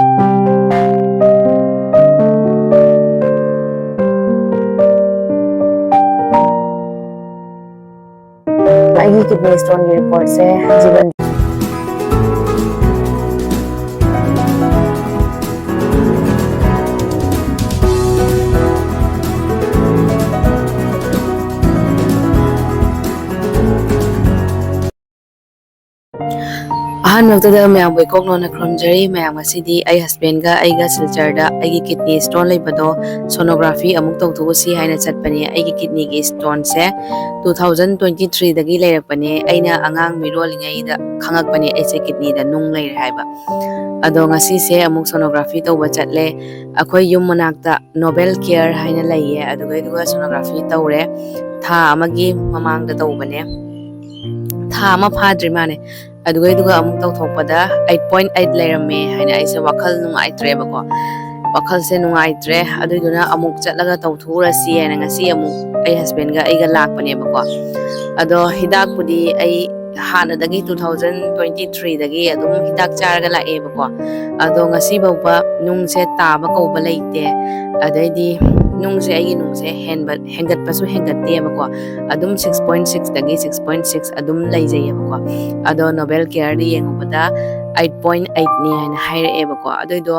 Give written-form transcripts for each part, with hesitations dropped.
I kidney stone report se जीवन Noktada mayam wekok nona kromjari mayam asidi ai husband ga aiga silchar da aigi kidney stone leibado sonography amuk tawthusi haina chatpani aigi kidney gi stone se 2023 dagi leirakpani aina angang mirolingai da khangakpani aise kidney da nung leire haiba ado ngasi se amuk sonography tawba chatle akhoi yum manakta Nobel Care haina laiye aduga sonography tawre tha amagi mamang da tawbane tha ama phadri mane aduga amuk tawthokpada 8.8 leirame haina aise wakhal nungaitre bako wakhal se nungaitre aduduna amuk chatlaga tawthurasi haina ngasi amuk ai husband ga aiga lakpane bako ado hidak pudi ai hana dagi 2023 dagi adum hidak charga lae bako ado ngasi bawba nung se taba kawba leite adaidi nung se ai nung se hengat pasu hengat te bako adum 6.6 dagi 6.6 adum leijay bako ado Nobel Care di yengobada 8.8 ni haina haire bako adoido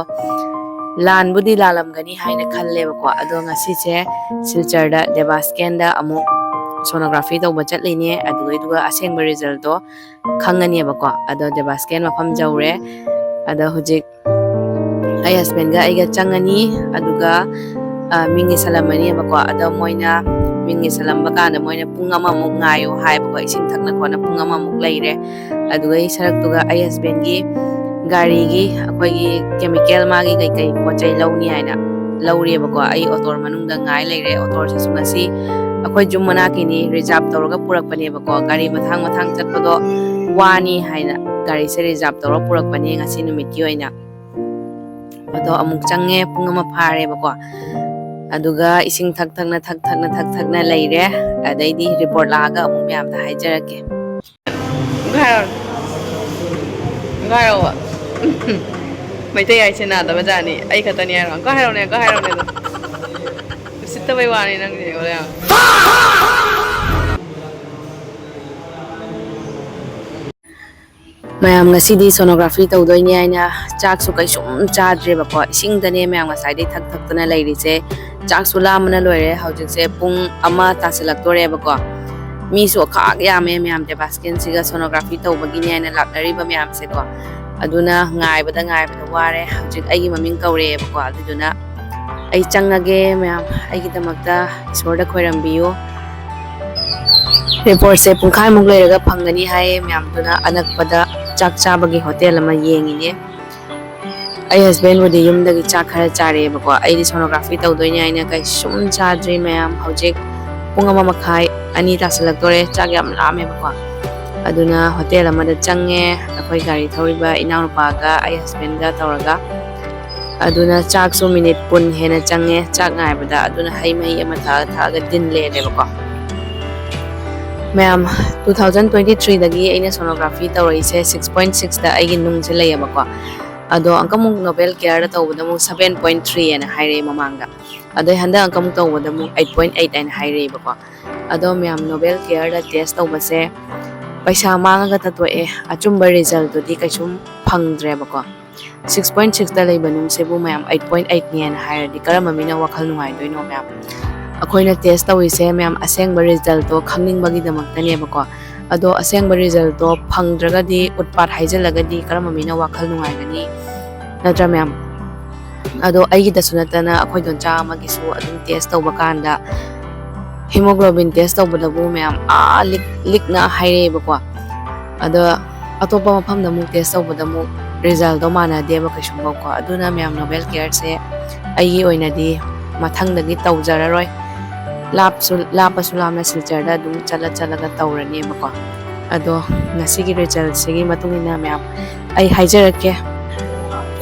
lan budi lalam gani haina khalle bako ado ngasi se silchar da devascan da amu sonography tawba chatline aduga asengba result do khangani bako ado devascan mafam jawre ado hujik ai husband ga aiga changani aduga mingi salamani bako ado moina mingi salamba kana moina pung ama muk ngayo hai bako ising thakna khona pung ama muk leire aduga isarak tuga ai husband gi gari gi akoi gi chemical magi kai kai pochai lawni haina lawri bako ai autor manung da ngai leire autor se sungasi akoi jumana kini reserve tawraga purakpani bako gari mathang chatpado wani haina gari se reserve tawra purakpani ngasi numit ki oina ado amuk change pung ama phare bako aduga ising thakna leire adaidi report laga amuk myam da haijarake ngaro maitai ai sena da bajani ai khatani ai ron ko hairone sitta bai wani nang ni ola mayam ngasidi sonography tawdoini aina chak su kai sum chadre bako ising dane mayam ngasai dei thak na leiri se chak su lamana loire haujik se pung ama tasilaktore bako mi su khak ya mayam te baskin siga sonography tawbagi ni aina laknari ba mayam se ko aduna ngai bada ware haujik ai maming kaure bako aduna ai changage mayam ai gi damakta sorda khoirambiyo report se pungkhai muk leiraga phangani hai mayam duna anakpada chak chabagi hotel ama yengine ai husband wodi yumdagi chak khara chare bako ai di sonography tawdoini aina kai sum chadri mayam haujik pungama makhai ani tasalaktore chak yam lame bako aduna hotel ama da change akoi gari thoriba inaupa ga ai husband ga tawraga aduna chak su minute pun hena change chak ngai bada aduna hai mai ama tha ga din le bako Ma'am, 2023 dagi aina sonography tawraise 6.6 da aigi nung se layabako ado angkamuk Nobel Care da tawbada mu 7.3 ana haire mamanga ado handa angkamuk tawbada mu 8.8 ana haire bako ado ma'am Nobel Care da test tawbase paisa manga tatwe achumba result di kaisum phangdre bako 6.6 da laiba nung se bu ma'am 8.8 ni ana haire di karama mina wakhal nungai doino ma'am akoina test tawise mayam asengba result to khangningba damakta ne bako ado asengba result to phangdraga di utpat haijalaga di karama mina wakhal nungai gani natra mayam ado aigi da sunatana akoi don cha magi su adum test tawba kanda hemoglobin test tawba da bu mayam likna haire bako ado atopa mafam da mu test tawba da mu result do mana de ba kaishum bako aduna mayam Nobel Care se aigi oina di mathang dagi tawjararoi lapasu lamna silchar da dum chalaga tawrani bako ado ngasigi result sigi matungina mayam ai haijarake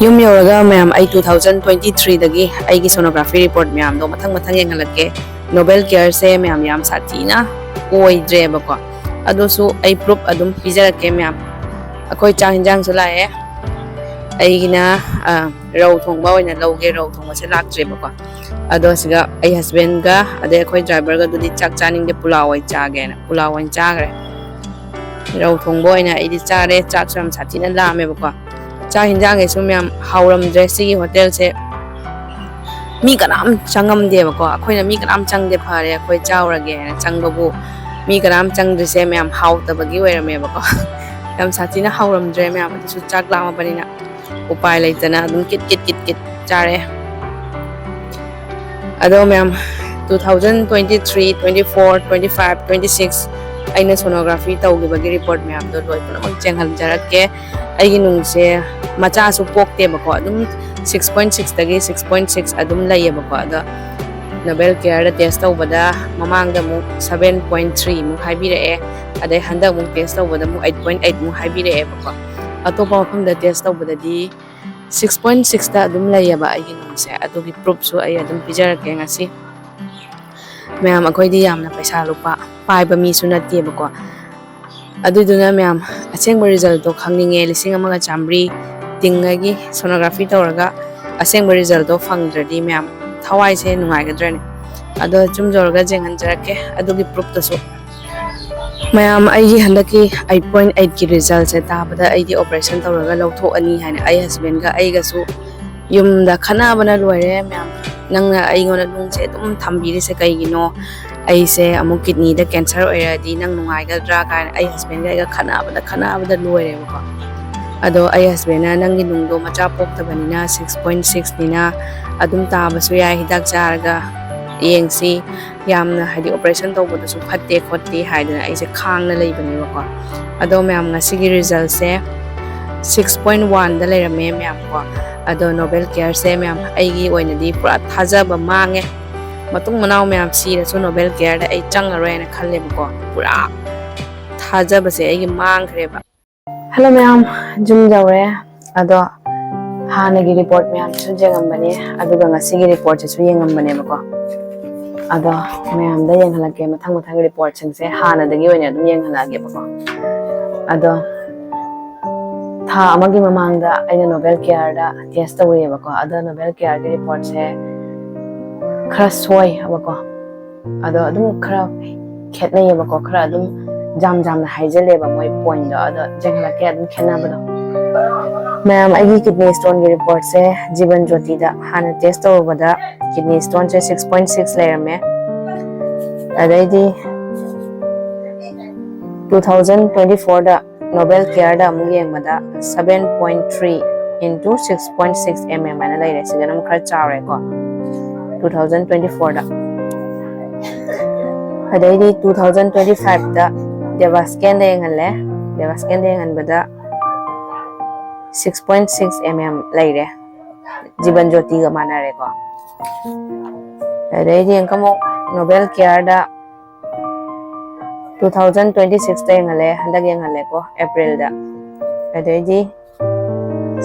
yum yoraga mayam ai 2023 dagi aigi sonography report mayam do mathang yengalake Nobel Care se mayam yam sathina oidre bako ado su ai proof adum pijarake mayam akoi chang hinjang sulae ꯑꯩꯒꯤꯅ ꯔꯧ ꯊꯣꯡꯕ ꯑꯣꯏꯅ ꯂꯧꯒꯦ ꯔꯧ ꯊꯣꯡꯕꯁꯦ ꯂꯥꯛꯇ꯭ꯔꯦꯕꯀꯣ ꯑꯗꯣ ꯁꯤꯒ ꯑꯩ ꯍꯁꯕꯦꯟꯒ ꯑꯗꯩ ꯑꯩꯈꯣꯏ ꯗ꯭ꯔꯥꯏꯚꯔꯒꯗꯨꯗꯤ ꯆꯥꯛ ꯆꯥꯅꯤꯡꯗꯦ ꯄꯨꯂꯥꯎ ꯑꯣꯏꯅ ꯆꯥꯒꯦꯅ ꯄꯨꯂꯥꯎ ꯑꯣꯏꯅ ꯆꯥꯈ꯭ꯔꯦ ꯔꯧ ꯊꯣꯡꯕ ꯑꯣꯏꯅ ꯑꯩꯗꯤ ꯆꯥꯔꯦ ꯆꯥꯛꯁꯨ ꯌꯥꯝ ꯁꯥꯊꯤꯅ ꯂꯥꯝꯃꯦꯕꯀꯣ ꯆꯥꯛ ꯍꯤꯟꯖꯥꯡꯒꯩꯁꯨ ꯃꯌꯥꯝ ꯍꯥꯎꯔꯝꯗ꯭ꯔꯦ ꯁꯤꯒꯤ ꯍꯣꯇꯦꯜꯁꯦ ꯃꯤ ꯀꯅꯥꯝ ꯆꯪꯉꯝꯗꯦꯕꯀꯣ ꯑꯩꯈꯣꯏꯅ ꯃꯤ ꯀꯅꯥꯝ ꯆꯪꯗꯦ ꯐꯔꯦ ꯑꯩꯈꯣꯏ ꯆꯥꯎꯔꯒꯦꯅ ꯆꯪꯕꯕꯨ ꯃꯤ ꯀꯅꯥꯝ ꯆꯪꯗ꯭ꯔꯤꯁꯦ ꯃꯌꯥꯝ ꯍꯥꯎꯇꯕꯒꯤ ꯑꯣꯏꯔꯝꯃꯦꯕꯀꯣ ꯌꯥꯝ ꯁꯥꯊꯤꯅ ꯍꯥꯎꯔꯝꯗ꯭ꯔꯦ ꯃꯌꯥꯝ ꯑꯗꯨꯁꯨ ꯆꯥꯛ ꯂꯥꯝꯃꯕꯅꯤꯅ ꯎꯄꯥꯏ ꯂꯩꯇꯅ ꯑꯗꯨꯝ ꯀꯤꯠ ꯆꯥꯔꯦ ꯑꯗꯣ ꯃꯌꯥꯝ 2023, 24, 25, 26 ꯑꯩꯅ ꯁꯣꯅꯣꯒ꯭ꯔꯥꯐꯤ ꯇꯧꯈꯤꯕꯒꯤ ꯔꯤꯄꯣꯔꯠ ꯃꯌꯥꯝꯗꯣ ꯂꯣꯏ ꯄꯨꯝꯅꯃꯛ ꯌꯦꯡꯍꯟꯖꯔꯛꯀꯦ ꯑꯩꯒꯤ ꯅꯨꯡꯁꯦ ꯃꯆꯥꯁꯨ ꯄꯣꯛꯇꯦꯕꯀꯣ ꯑꯗꯨꯝ 6.6ꯗꯒꯤ 6.6 ꯑꯗꯨꯝ ꯂꯩꯌꯦꯕꯀோ ꯑꯗꯣ ꯅꯣꯕꯦꯜ ꯀꯦꯌꯔꯗ ꯇꯦꯁ ꯇꯧꯕꯗ ꯃꯃꯥꯡꯗ ꯑꯃꯨꯛ 7.3 ꯃꯨꯛ ꯍꯥꯏꯕꯤꯔꯛꯑꯦ ꯑꯗꯩ ꯍꯟꯗꯛ ꯑꯃꯨꯛ ꯇꯦꯁ ꯇꯧꯕꯗ ꯑꯃꯨꯛ 8.8 ꯃꯨꯛ ꯍꯥꯏꯕꯤꯔꯛꯑꯦꯕꯀꯣ ꯑꯇꯣꯞꯄ ꯃꯐꯝꯗ ꯇꯦꯁ ꯇꯧꯕꯗꯗꯤ 6.6ꯗ ꯑꯗꯨꯝ ꯂꯩꯌꯦꯕ ꯑꯩꯒꯤ ꯅꯨꯡꯁꯦ ꯑꯗꯨꯒꯤ ꯄ꯭ꯔꯨꯐꯁꯨ ꯑꯩ ꯑꯗꯨꯝ ꯄꯤꯖꯔꯛꯀꯦ ꯉꯁꯤ ꯃꯌꯥꯝ ꯑꯩꯈꯣꯏꯗꯤ ꯌꯥꯝꯅ ꯄꯩꯁꯥ ꯂꯨꯄꯥ ꯄꯥꯏꯕ ꯃꯤꯁꯨ ꯅꯠꯇꯦꯕꯀꯣ ꯑꯗꯨꯗꯨꯅ ꯃꯌꯥꯝ ꯑꯁꯦꯡꯕ ꯔꯤꯖꯜꯇꯣ ꯈꯪꯅꯤꯡꯉꯦ 1,100 ꯇꯤꯡꯉꯒꯤ ꯁꯣꯅꯣꯒ꯭ꯔꯥꯐꯤ ꯇꯧꯔꯒ ꯑꯁꯦꯡꯕ ꯔꯤꯖꯜꯇꯣ ꯐꯪꯗ꯭ꯔꯗꯤ ꯃꯌꯥꯝ ꯊꯋꯥꯏꯁꯦ ꯅꯨꯡꯉꯥꯏꯒꯗ꯭ꯔꯅꯦ ꯑꯗꯣ ꯆꯨꯝꯖꯧꯔꯒ ꯌꯦꯡꯍꯟꯖꯔꯛꯀꯦ ꯑꯗꯨꯒꯤ ꯄ꯭ꯔꯨꯐꯇꯨꯁꯨ ꯃꯌꯥꯝ ꯑꯩꯒꯤ ꯍꯟꯗꯛꯀꯤ 8.8ꯒꯤ ꯔꯤꯖꯜꯠꯁꯦ ꯇꯥꯕꯗ ꯑꯩꯗꯤ ꯑꯣꯄꯔꯦꯁꯟ ꯇꯧꯔꯒ ꯂꯧꯊꯣꯛꯑꯅꯤ ꯍꯥꯏꯅ ꯑꯩ ꯍꯁꯕꯦꯟꯒ ꯑꯩꯒꯁꯨ ꯌꯨꯝꯗ ꯈꯟꯅꯕꯅ ꯂꯣꯏꯔꯦ ꯃꯌꯥꯝ ꯅꯪꯅ ꯑꯩꯉꯣꯟꯗ ꯅꯨꯡꯁꯦ ꯑꯗꯨꯝ ꯊꯝꯕꯤꯔꯤꯁꯦ ꯀꯩꯒꯤꯅꯣ ꯑꯩꯁꯦ ꯑꯃꯨꯛ ꯀꯤꯗꯅꯤꯗ ꯀꯦꯟꯁꯔ ꯑꯣꯏꯔꯗꯤ ꯅꯪ ꯅꯨꯡꯉꯥꯏꯒꯗ꯭ꯔꯥ ꯀꯥꯏꯅ ꯑꯩ ꯍꯁꯕꯦꯟꯒ ꯑꯩꯒ ꯈꯟꯅꯕꯗ ꯂꯣꯏꯔꯦꯕꯀꯣ ꯑꯗꯣ ꯑꯩ ꯍꯁꯕꯦꯟꯅ ꯅꯪꯒꯤ ꯅꯨꯡꯗꯣ ꯃꯆꯥ ꯄꯣꯛꯇꯕꯅꯤꯅ 6.6ꯅꯤꯅ ꯑꯗꯨꯝ ꯇꯥꯕꯁꯨ ꯌꯥꯏ ꯍꯤꯗꯥꯛ ꯆꯥꯔꯒ ꯌꯦꯡꯁꯤ ꯌꯥꯝꯅ ꯍꯥꯏꯗꯤ ꯑꯣꯄꯔꯦꯁꯟ ꯇꯧꯕꯗꯨꯁꯨ ꯐꯠꯇꯦ ꯈꯣꯠꯇꯦ ꯍꯥꯏꯗꯅ ꯑꯩꯁꯦ ꯈꯥꯡꯅ ꯂꯩꯕꯅꯦꯕꯀꯣ ꯑꯗꯣ ꯃꯌꯥꯝ ꯉꯁꯤꯒꯤ ꯔꯤꯖꯜꯠꯁꯦ 6.1ꯗ ꯂꯩꯔꯝꯃꯦ ꯃꯌꯥꯝ ꯀꯣ ꯑꯗꯣ ꯅꯣꯕꯦꯜ ꯀꯦꯌꯔꯁꯦ ꯃꯌꯥꯝ ꯑꯩꯒꯤ ꯑꯣꯏꯅꯗꯤ ꯄꯨꯔꯥ ꯊꯥꯖꯕ ꯃꯥꯡꯉꯦ ꯃꯇꯨꯡ ꯃꯅꯥꯎ ꯃꯌꯥꯝ ꯁꯤꯔꯁꯨ ꯅꯣꯕꯦꯜ ꯀꯦꯌꯔꯗ ꯑꯩ ꯆꯪꯉꯔꯣꯏꯅ ꯈꯜꯂꯦꯕꯀꯣ ꯄꯨꯔꯥ ꯊꯥꯖꯕꯁꯦ ꯑꯩꯒꯤ ꯃꯥꯡꯈ꯭ꯔꯦꯕ ꯍꯜꯂꯣ ꯃꯌꯥꯝ ꯖꯨꯝ ꯌꯧꯔꯦ ꯑꯗꯣ ꯍꯥꯟꯅꯒꯤ ꯔꯤꯄꯣꯔꯠ ꯃꯌꯥꯝꯁꯨ ꯌꯦꯡꯉꯝꯕꯅꯦ ꯑꯗꯨꯒ ꯉꯁꯤꯒꯤ ꯔꯤꯄꯣꯔꯠꯁꯤꯁꯨ ꯌꯦꯡꯉꯝꯕꯅꯦꯕꯀோ ꯑꯗꯣ ꯃꯌꯥꯝꯗ ꯌꯦꯡꯍꯜꯂꯛꯀꯦ ꯃꯊꯪ ꯔꯤꯄꯣꯔꯠꯁꯤꯡꯁꯦ ꯍꯥꯟꯅꯗꯒꯤ ꯑꯣꯏꯅ ꯑꯗꯨꯝ ꯌꯦꯡꯍꯜꯂꯛꯑꯒꯦꯕꯀꯣ ꯑꯗꯣ ꯊꯥ ꯑꯃꯒꯤ ꯃꯃꯥꯡꯗ ꯑꯩꯅ ꯅꯣꯕꯦꯜ ꯀꯦꯌꯔꯗ ꯇꯦꯁ ꯇꯧꯔꯤꯑꯕꯀꯣ ꯑꯗꯣ ꯅꯣꯕꯦꯜ ꯀꯦꯌꯔꯒꯤ ꯔꯤꯄꯣꯔꯠꯁꯦ ꯈꯔ ꯁꯣꯏꯑꯕꯀꯣ ꯑꯗꯣ ꯑꯗꯨꯝꯈꯔ ꯈꯦꯠꯅꯩꯌꯦꯕꯀꯣ ꯈꯔ ꯑꯗꯨꯝ ꯖꯥꯝꯅ ꯍꯥꯏꯖꯜꯂꯦꯕ ꯃꯣꯏ ꯄꯣꯏꯟꯗꯣ ꯑꯗꯣ ꯌꯦꯡꯍꯜꯂꯛꯀꯦ ꯑꯗꯨꯝ ꯈꯦꯠꯅꯕꯗꯣ ꯃꯌꯥꯝ ꯑꯩꯒꯤ ꯀꯤꯗꯅꯤ ꯁ꯭ꯇꯣꯟꯒꯤ ꯔꯤꯄꯣꯔꯠꯁꯦ ꯖꯤꯕꯟ ꯖꯣꯇꯤꯗ ꯍꯥꯟꯅ ꯇꯦꯁ ꯇꯧꯔꯨꯕꯗ ꯀꯤꯗꯅꯤ ꯁ꯭ꯇꯣꯟꯁꯦ 6.6 ꯂꯩꯔꯝꯃꯦ ꯑꯗꯩꯗꯤ 2024ꯗ ꯅꯣꯕꯦꯜ ꯀꯦꯌꯔꯗ ꯑꯃꯨꯛ ꯌꯦꯡꯕꯗ 7.3 into 6.6 mm ꯍꯥꯏꯅ ꯂꯩꯔꯦ ꯁꯤꯗꯅ ꯑꯃꯨꯛ ꯈꯔ ꯆꯥꯎꯔꯦꯀꯣ 2024ꯗ ꯑꯗꯩꯗꯤ 2025ꯗ ꯗꯦꯕꯥꯁꯀꯦꯟꯗ ꯌꯦꯡꯍꯜꯂꯦ ꯗꯦꯕꯥꯁꯀꯦꯟꯗ ꯌꯦꯡꯍꯟꯕꯗ 6.6 mm ꯂꯩꯔꯦ ꯖꯤꯕꯟ ꯖꯣꯇꯤꯒ ꯃꯥꯟꯅꯔꯦꯀꯣ ꯑꯗꯩꯗꯤ ꯑꯃꯨꯛ ꯅꯣꯕꯦꯜ ꯀꯦꯌꯔꯗ 2026ꯗ ꯌꯦꯡꯍꯜꯂꯦ ꯍꯟꯗꯛ ꯌꯦꯡꯍꯜꯂꯦꯀꯣ ꯑꯦꯄ꯭ꯔꯤꯜꯗ ꯑꯗꯩꯗꯤ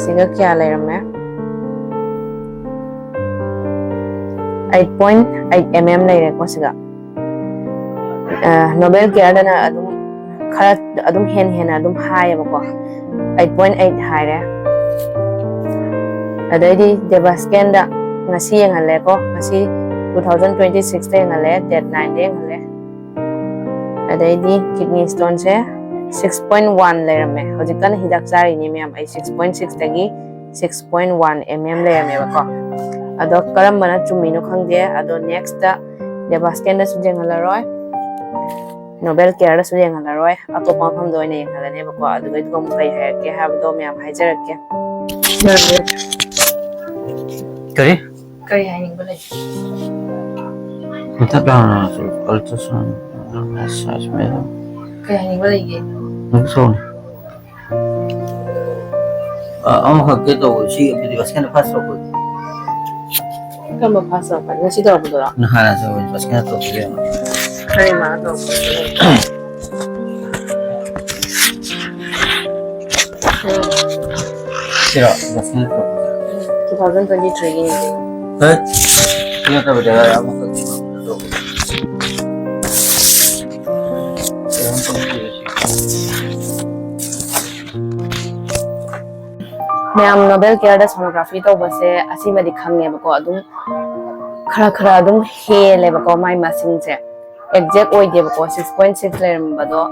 siga kya layramme 8.8 mm layre ko siga Nobel care dana adum hena adum high ba ko 8.8 haire adaidi devasken da ngasi yengalle ko ngasi 2026 da yengalle date 9 da yengalle adaidi kidney stone se 6.1 layramme hojikana hidak chari ni mem ai 6.6 dagi 6.1 mm layramme ba ko ado karambana chumino khangde ado next da devasken da sujengalaroi Nobel care da sujengalaroi atopa pham do ine yengalane ba ko adu bai ko kai hairke habdo mem haijarakke kari haining ba lai Kita bana ultrasound massage mesmo. kari haining ba lai ge Não sou. Ang hakito si abdi baskan pas ro. kamba phasa pa ngasi do ba Nahara so baskan to ke. kari ma do Sira baskan to. 2023 gi Eh? Kaya ka ba daga ang hakito to. ꯃꯌꯥꯝ novel ꯀꯦꯌꯔꯗ sonography ꯇꯧꯕꯁꯦ ꯑꯁꯤꯃꯗꯤ ꯈꯪꯉꯦꯕꯀꯣ ꯑꯗꯨꯝ ꯈꯔ ꯑꯗꯨꯝ ꯍꯦꯜꯂꯦꯕꯀꯣ ꯃꯥꯏ ꯃꯁꯤꯡꯁꯦ exact ꯑꯣꯏꯗꯦꯕꯀꯣ 6.6 ꯂꯩꯔꯝꯕꯗꯣ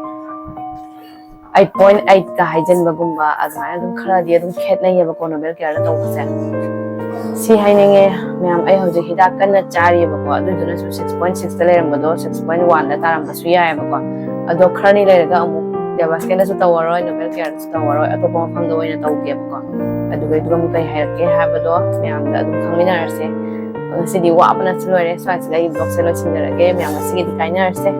8.8 ꯀ ꯍꯥꯏꯖꯤꯟꯕꯒꯨꯝꯕ ꯑꯗꯨꯃꯥꯏꯅ ꯑꯗꯨꯝ ꯈꯔꯗꯤ ꯑꯗꯨꯝ ꯈꯦꯠꯅꯩꯌꯦꯕꯀꯣ ꯅꯣꯕꯦꯜ ꯀꯦꯌꯔꯗ ꯇꯧꯕꯁꯦ ꯁꯤ ꯍꯥꯏꯅꯤꯡꯉꯦ ꯃꯌꯥꯝ ꯑꯩ ꯍꯧꯖꯤꯛ ꯍꯤꯗꯥꯛ ꯀꯟꯅ ꯆꯥꯔꯤꯌꯦꯕꯀꯣ ꯑꯗꯨꯗꯨꯅꯁꯨ 6.6ꯗ ꯂꯩꯔꯝꯕꯗꯣ 6.1ꯗ ꯇꯥꯔꯝꯕꯁꯨ ꯌꯥꯏꯑꯕꯀꯣ ꯑꯗꯣ ꯈꯔꯅꯤ ꯂꯩꯔꯒ ꯑꯃꯨꯛ ꯗꯦꯕꯥꯁꯀꯦꯟꯗꯁꯨ ꯇꯧꯔꯔꯣꯏ ꯅꯣꯕꯦꯜ ꯀꯦꯌꯔꯗꯁꯨ ꯇꯧꯔꯔꯣꯏ ꯑꯇꯣꯞꯄ ꯃꯐꯝꯗ ꯑꯣꯏꯅ ꯇꯧꯒꯦꯕꯀꯣ ꯑꯗꯨꯒ ꯑꯃꯨꯛ ꯀꯩ ꯍꯥꯏꯔꯛꯀꯦ ꯍꯥꯏꯕꯗꯣ ꯃꯌꯥꯝꯗ ꯑꯗꯨꯝ ꯈꯪꯃꯤꯟꯅꯔꯁꯦ ꯉꯁꯤꯗꯤ ꯋꯥꯕꯅꯁꯨ ꯂꯣꯏꯔꯦ ꯁ꯭ꯋꯥꯏꯁꯤꯗ ꯑꯩ ꯕ꯭ꯂꯣꯒꯁꯦ ꯂꯣꯏꯁꯤꯟꯖꯔꯒꯦ ꯃꯌꯥꯝ ꯉꯁꯤꯒꯤꯗꯤ ꯀꯥꯏꯅꯔꯁꯦ